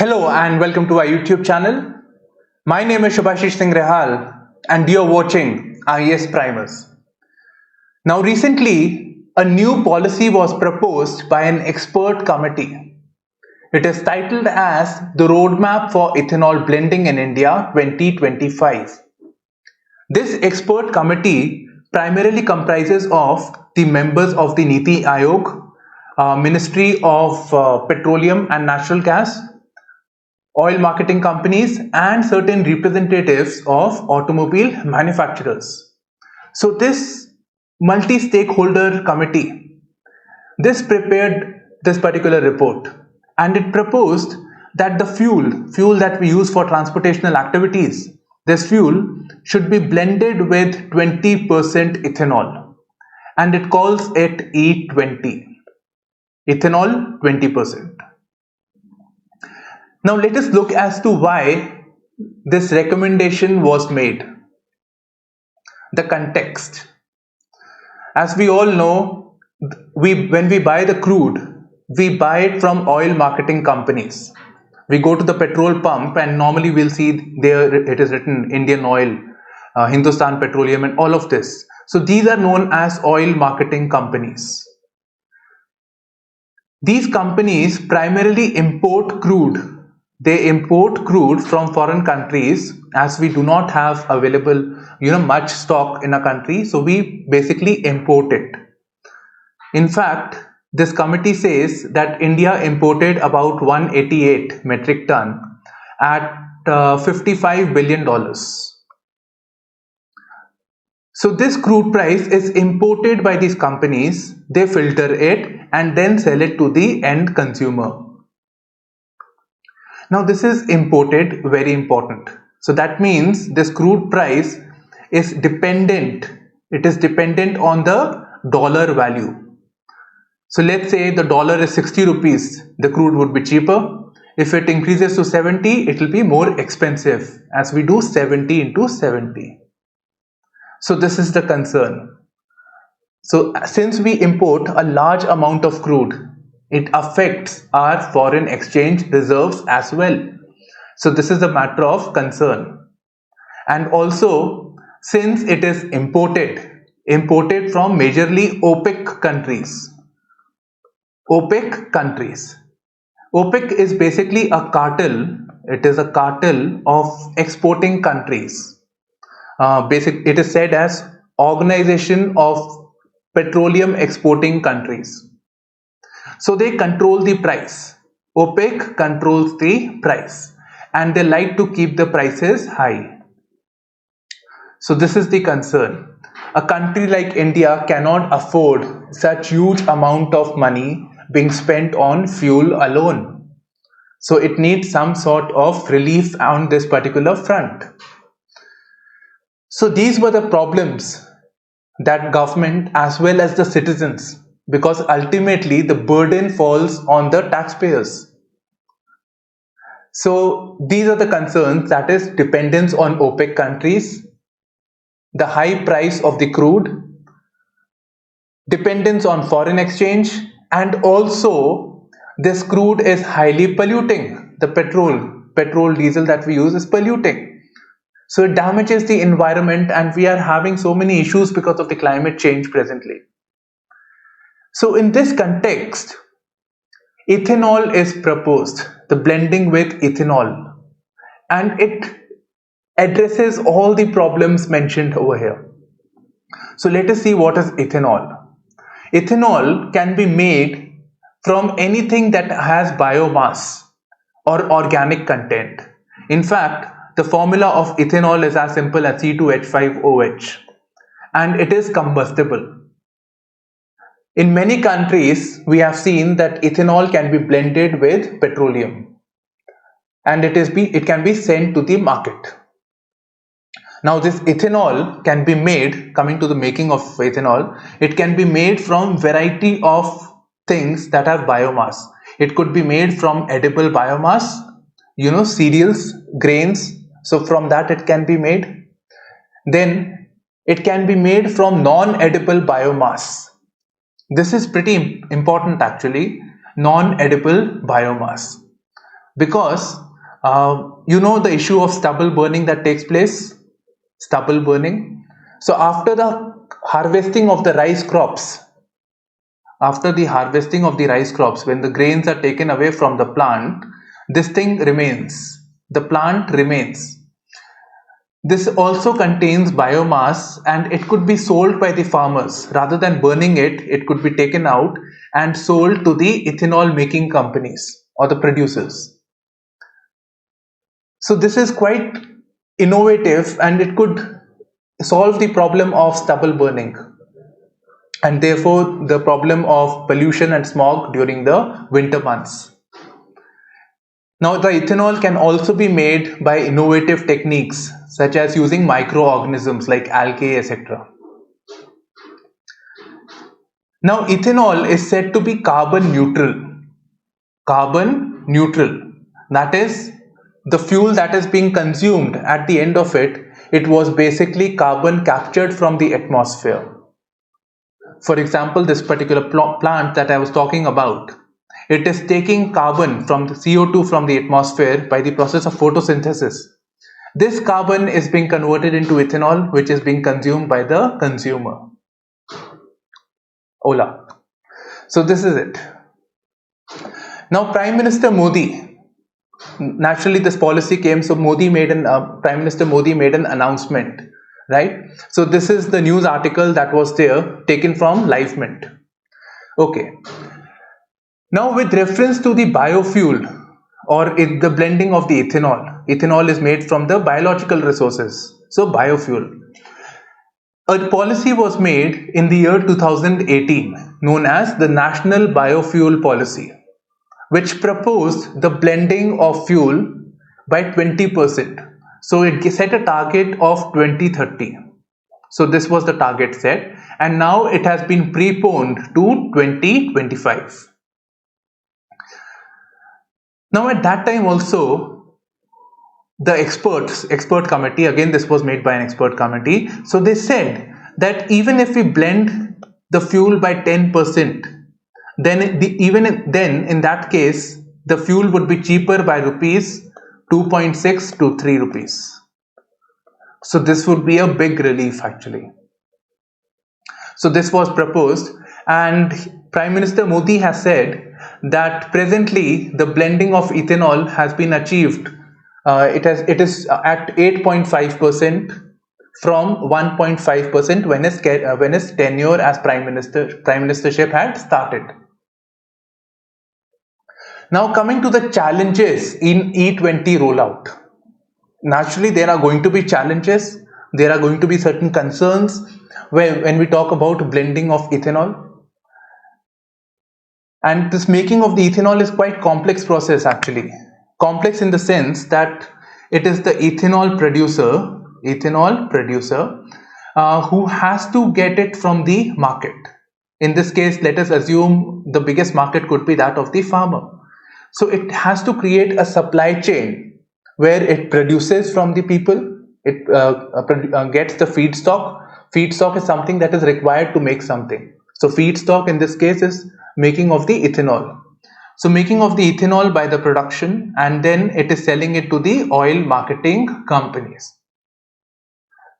Hello and welcome to our YouTube channel. My name is Shubhashish Singh Rehal and you're watching IAS Primers. Now recently, a new policy was proposed by an expert committee. It is titled as the Roadmap for Ethanol Blending in India 2025. This expert committee primarily comprises of the members of the Niti Aayog, Ministry of Petroleum and Natural Gas, oil marketing companies, and certain representatives of automobile manufacturers. So this multi-stakeholder committee, this prepared this particular report, and it proposed that the fuel that we use for transportational activities, this fuel should be blended with 20% ethanol, and it calls it E20, ethanol 20%. Now let us look as to why this recommendation was made. The context. As we all know, when we buy the crude, we buy it from oil marketing companies. We go to the petrol pump and normally we'll see there it is written Indian Oil, Hindustan Petroleum and all of this. So these are known as oil marketing companies. These companies primarily import crude. They import crude from foreign countries, as we do not have available much stock in a country, so we basically import it. In fact, this committee says that India imported about 188 metric ton at $55 billion. So this crude price is imported by these companies, they filter it and then sell it to the end consumer. Now this is imported, very important. So that means this crude price is dependent. It is dependent on the dollar value. So let's say the dollar is 60 rupees, the crude would be cheaper. If it increases to 70, it will be more expensive, as we do 70 into 70. So this is the concern. So since we import a large amount of crude, it affects our foreign exchange reserves as well. So this is a matter of concern. And also, since it is imported from majorly OPEC countries. OPEC is basically a cartel. It is a cartel of exporting countries. It is said as Organization of Petroleum Exporting Countries. So they control the price. OPEC controls the price and they like to keep the prices high. So this is the concern. A country like India cannot afford such huge amount of money being spent on fuel alone. So it needs some sort of relief on this particular front. So these were the problems that government as well as the citizens, because ultimately the burden falls on the taxpayers. So these are the concerns, that is dependence on OPEC countries, the high price of the crude, dependence on foreign exchange, and also this crude is highly polluting. The petrol, diesel that we use is polluting. So it damages the environment and we are having so many issues because of the climate change presently. So in this context, ethanol is proposed, the blending with ethanol, and it addresses all the problems mentioned over here. So let us see what is ethanol. Ethanol can be made from anything that has biomass or organic content. In fact, the formula of ethanol is as simple as C2H5OH, and it is combustible. In many countries, we have seen that ethanol can be blended with petroleum and it can be sent to the market. Now this ethanol can be made, coming to the making of ethanol, it can be made from variety of things that have biomass. It could be made from edible biomass, cereals, grains. So from that it can be made. Then it can be made from non-edible biomass. This is pretty important actually, non-edible biomass. because you know the issue of stubble burning that takes place, stubble burning. So after the harvesting of the rice crops, when the grains are taken away from the plant, this thing remains. The plant remains. This also contains biomass and it could be sold by the farmers. Rather than burning it, it could be taken out and sold to the ethanol making companies or the producers. So this is quite innovative and it could solve the problem of stubble burning and therefore the problem of pollution and smog during the winter months. Now, the ethanol can also be made by innovative techniques such as using microorganisms like algae, etc. Now, ethanol is said to be carbon neutral. Carbon neutral. That is, the fuel that is being consumed at the end of it, it was basically carbon captured from the atmosphere. For example, this particular plant that I was talking about, it is taking carbon from the CO2 from the atmosphere by the process of photosynthesis. This carbon is being converted into ethanol, which is being consumed by the consumer. Ola. So this is it. Now, Prime Minister Modi, naturally this policy came, so Prime Minister Modi made an announcement, right? So this is the news article that was there, taken from Live Mint. Okay. Now, with reference to the biofuel or the blending of the ethanol is made from the biological resources, so biofuel. A policy was made in the year 2018 known as the National Biofuel Policy, which proposed the blending of fuel by 20%. So it set a target of 2030. So this was the target set, and now it has been preponed to 2025. Now at that time also, the expert committee, again this was made by an expert committee, so they said that even if we blend the fuel by 10%, then in that case the fuel would be cheaper by rupees 2.6 to 3 rupees. So this would be a big relief actually. So this was proposed, and Prime Minister Modi has said that presently the blending of ethanol has been achieved. It is at 8.5% from 1.5% when his tenure as prime ministership had started. Now coming to the challenges in E20 rollout. Naturally, there are going to be challenges. There are going to be certain concerns when we talk about blending of ethanol. And this making of the ethanol is quite complex process actually. Complex in the sense that it is the ethanol producer who has to get it from the market. In this case, let us assume the biggest market could be that of the farmer. So it has to create a supply chain where it produces from the people, it gets the feedstock. Feedstock is something that is required to make something. So feedstock in this case is making of the ethanol. So making of the ethanol by the production, and then it is selling it to the oil marketing companies.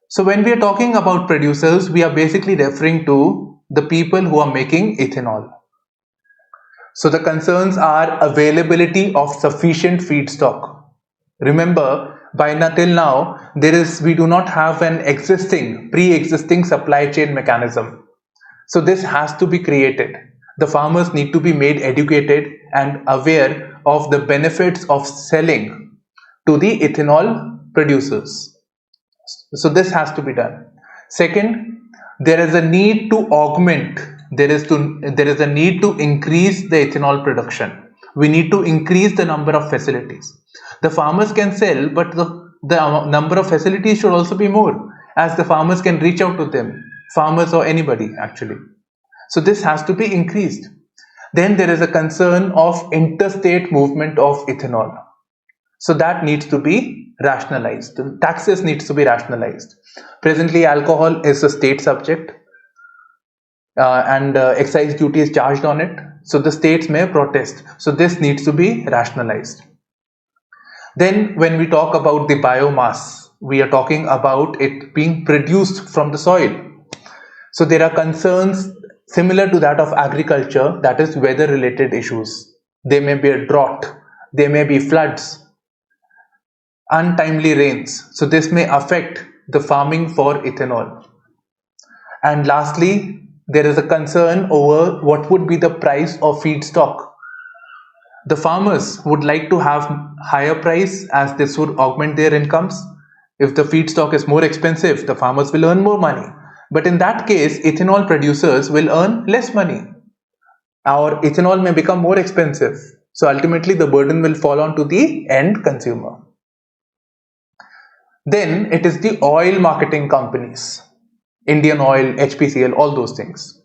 So when we are talking about producers, we are basically referring to the people who are making ethanol. So the concerns are availability of sufficient feedstock. Remember, till now, we do not have an pre-existing supply chain mechanism. So this has to be created. The farmers need to be made educated and aware of the benefits of selling to the ethanol producers. So this has to be done. Second, there is a need to augment. There is a need to increase the ethanol production. We need to increase the number of facilities. The farmers can sell, but the number of facilities should also be more, as the farmers can reach out to them, farmers or anybody actually. So this has to be increased. Then there is a concern of interstate movement of ethanol. So that needs to be rationalized. The taxes needs to be rationalized. Presently, alcohol is a state subject, and excise duty is charged on it. So the states may protest. So this needs to be rationalized. Then when we talk about the biomass, we are talking about it being produced from the soil. So there are concerns similar to that of agriculture, that is weather related issues. There may be a drought, there may be floods, untimely rains. So this may affect the farming for ethanol. And lastly, there is a concern over what would be the price of feedstock. The farmers would like to have higher price as this would augment their incomes. If the feedstock is more expensive, the farmers will earn more money. But in that case, ethanol producers will earn less money. Our ethanol may become more expensive. So ultimately the burden will fall on to the end consumer. Then it is the oil marketing companies, Indian Oil, HPCL, all those things.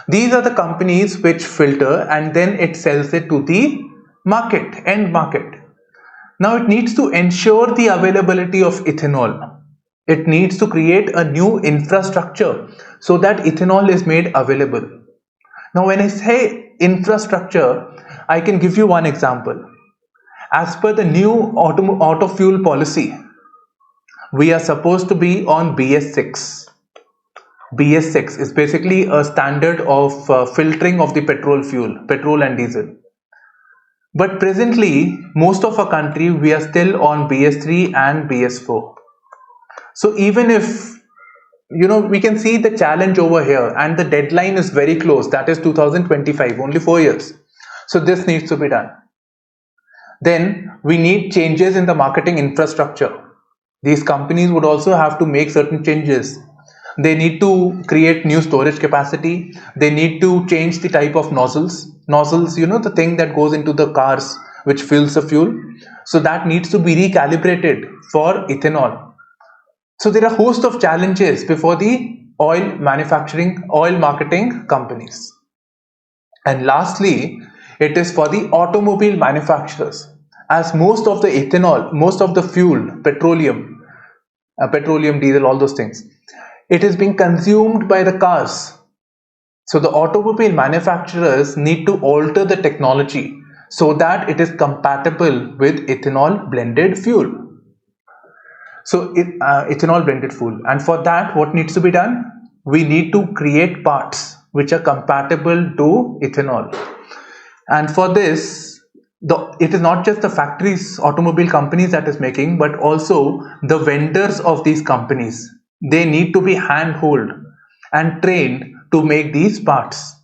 These are the companies which filter and then it sells it to the market, end market. Now it needs to ensure the availability of ethanol. It needs to create a new infrastructure so that ethanol is made available. Now when I say infrastructure, I can give you one example. As per the new auto fuel policy, we are supposed to be on BS6. BS6 is basically a standard of filtering of the petrol and diesel. But presently, most of our country, we are still on BS3 and BS4. So even if, we can see the challenge over here and the deadline is very close, that is 2025, only 4 years. So this needs to be done. Then we need changes in the marketing infrastructure. These companies would also have to make certain changes. They need to create new storage capacity. They need to change the type of nozzles. Nozzles, the thing that goes into the cars which fills the fuel. So that needs to be recalibrated for ethanol. So there are a host of challenges before the oil marketing companies. And lastly, it is for the automobile manufacturers. As most of the ethanol, most of the fuel, petroleum, diesel, all those things, it is being consumed by the cars. So the automobile manufacturers need to alter the technology so that it is compatible with ethanol blended fuel. So ethanol blended fuel, and for that what needs to be done? We need to create parts which are compatible to ethanol. And for this, it is not just the factories, automobile companies that is making, but also the vendors of these companies. They need to be handhold and trained to make these parts.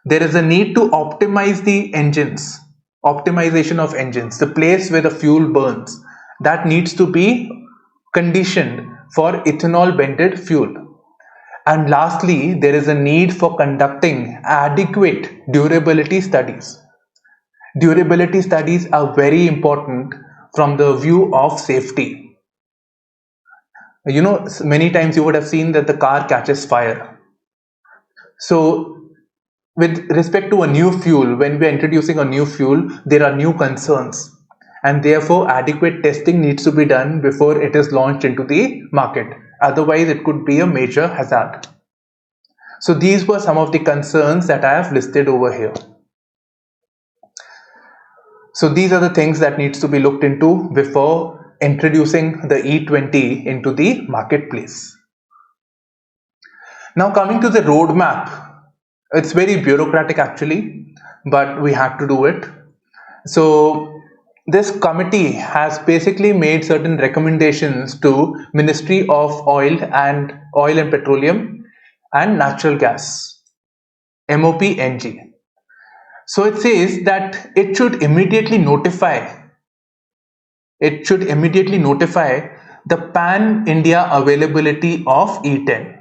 There is a need to optimize the engines, optimization of engines, the place where the fuel burns, that needs to be conditioned for ethanol blended fuel. And lastly, there is a need for conducting adequate durability studies. Durability studies are very important from the view of safety. Many times you would have seen that the car catches fire. So with respect to a new fuel, when we are introducing a new fuel, there are new concerns, and therefore adequate testing needs to be done before it is launched into the market. Otherwise it could be a major hazard. So these were some of the concerns that I have listed over here. So these are the things that needs to be looked into before introducing the E20 into the marketplace. Now coming to the roadmap, it's very bureaucratic actually, but we have to do it. So this committee has basically made certain recommendations to Ministry of Oil and Petroleum and Natural Gas, MOPNG. So it says that it should immediately notify the pan-India availability of E10.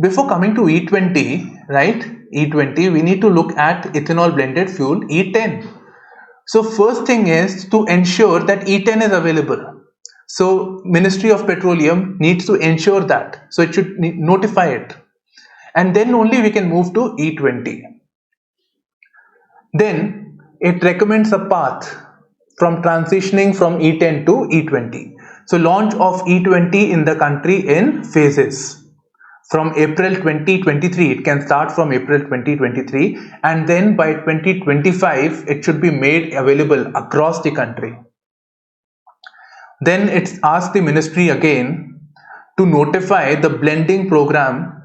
Before coming to E20, right? E20, we need to look at ethanol blended fuel E10. So first thing is to ensure that E10 is available. So Ministry of Petroleum needs to ensure that. So it should notify it. And then only we can move to E20. Then it recommends a path from transitioning from E10 to E20. So launch of E20 in the country in phases. from April 2023. It can start from April 2023, and then by 2025 it should be made available across the country. Then it's asked the ministry again to notify the blending program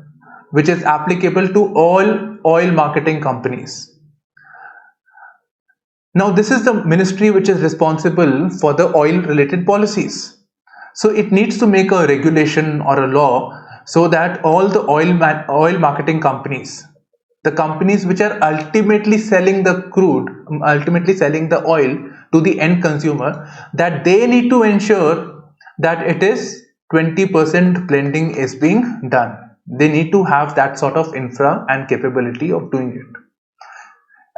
which is applicable to all oil marketing companies. Now, this is the ministry which is responsible for the oil related policies. So it needs to make a regulation or a law so that all the oil marketing companies, the companies which are ultimately selling the crude, ultimately selling the oil to the end consumer, that they need to ensure that it is 20% blending is being done. They need to have that sort of infra and capability of doing it.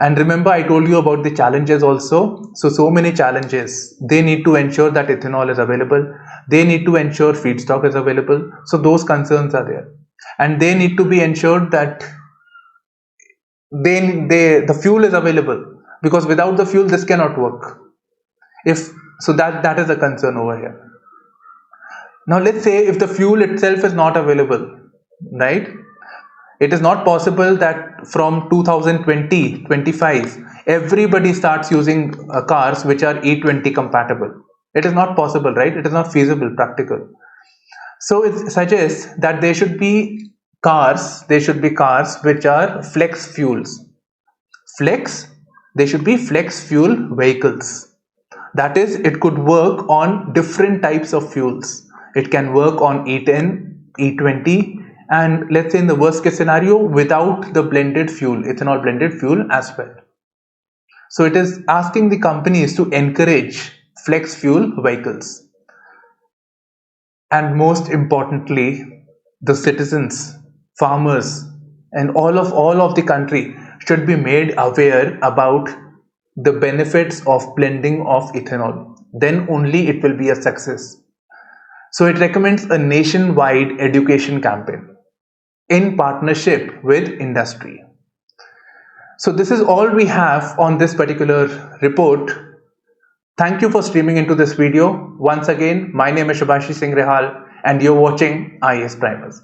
And remember, I told you about the challenges also. So many challenges. They need to ensure that ethanol is available. They need to ensure feedstock is available. So those concerns are there. And they need to be ensured that the fuel is available, because without the fuel this cannot work. That is a concern over here. Now let's say if the fuel itself is not available, right? It is not possible that from 2020-25 everybody starts using cars which are E20 compatible. It is not possible, right? It is not feasible, practical. So it suggests that there should be cars which are flex fuels. They should be flex fuel vehicles. That is, it could work on different types of fuels. It can work on E10, E20, and let's say in the worst case scenario without the blended fuel, ethanol blended fuel as well. So it is asking the companies to encourage flex fuel vehicles. And most importantly, the citizens, farmers, and all of the country should be made aware about the benefits of blending of ethanol. Then only it will be a success. So it recommends a nationwide education campaign in partnership with industry. So this is all we have on this particular report. Thank you for streaming into this video. Once again, my name is Shubhashish Singh Rehal and you're watching IAS Primers.